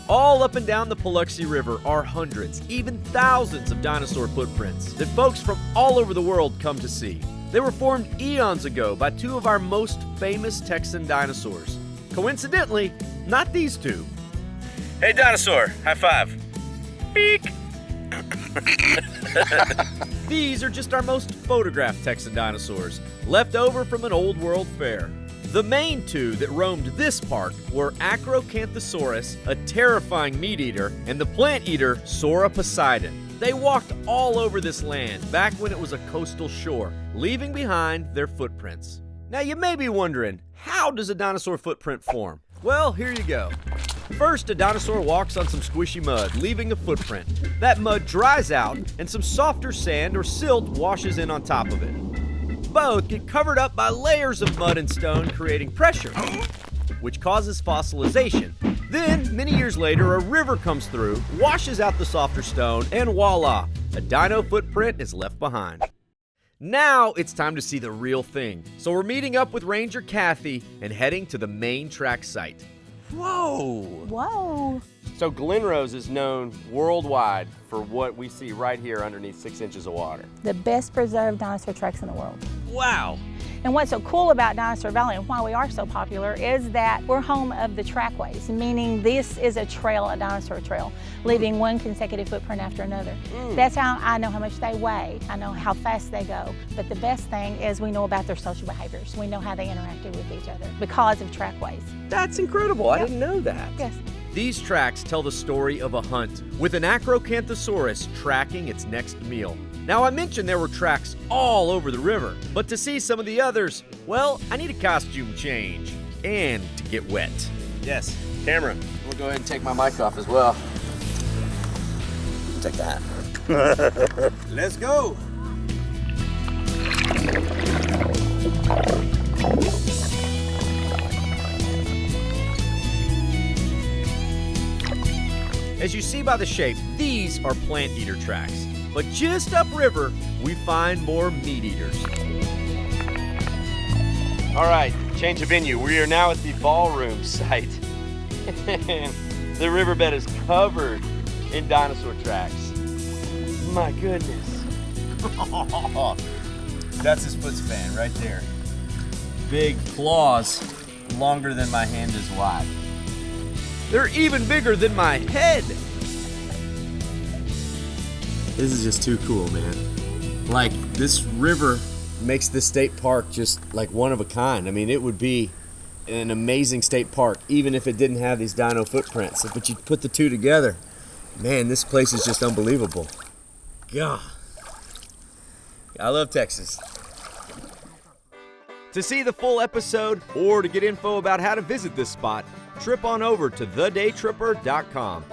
All up and down the Paluxy River are hundreds, even thousands of dinosaur footprints that folks from all over the world come to see. They were formed eons ago by two of our most famous Texan dinosaurs. Coincidentally, not these two. Hey, dinosaur, high five. Beak. These are just our most photographed Texan dinosaurs, left over from an old world fair. The main two that roamed this park were Acrocanthosaurus, a terrifying meat eater, and the plant eater Sauroposeidon. They walked all over this land back when it was a coastal shore, leaving behind their footprints. Now you may be wondering, how does a dinosaur footprint form? Well, here you go. First, a dinosaur walks on some squishy mud, leaving a footprint. That mud dries out, and some softer sand or silt washes in on top of it. Both get covered up by layers of mud and stone, creating pressure, which causes fossilization. Then, many years later, a river comes through, washes out the softer stone, and voila, a dino footprint is left behind. Now it's time to see the real thing. So we're meeting up with Ranger Kathy and heading to the main track site. Whoa! Whoa! So Glen Rose is known worldwide for what we see right here underneath 6 inches of water. The best preserved dinosaur tracks in the world. Wow! And what's so cool about Dinosaur Valley and why we are so popular is that we're home of the Trackways, meaning this is a trail, a dinosaur trail, leaving one consecutive footprint after another. That's how I know how much they weigh, I know how fast they go, but the best thing is we know about their social behaviors. We know how they interacted with each other because of Trackways. That's incredible. I didn't know that. Yes. These tracks tell the story of a hunt, with an Acrocanthosaurus tracking its next meal. Now, I mentioned there were tracks all over the river, but to see some of the others, well, I need a costume change and to get wet. Yes, camera. I'm gonna go ahead and take my mic off as well. Take that. Let's go. As you see by the shape, these are plant eater tracks. But just upriver, we find more meat eaters. All right, change of venue. We are now at the ballroom site. The riverbed is covered in dinosaur tracks. My goodness. That's his foot span right there. Big claws, longer than my hand is wide. They're even bigger than my head. This is just too cool, man. Like, this river makes this state park just like one of a kind. I mean, it would be an amazing state park even if it didn't have these dino footprints. But you put the two together, man, this place is just unbelievable. God, I love Texas. To see the full episode or to get info about how to visit this spot, trip on over to thedaytripper.com.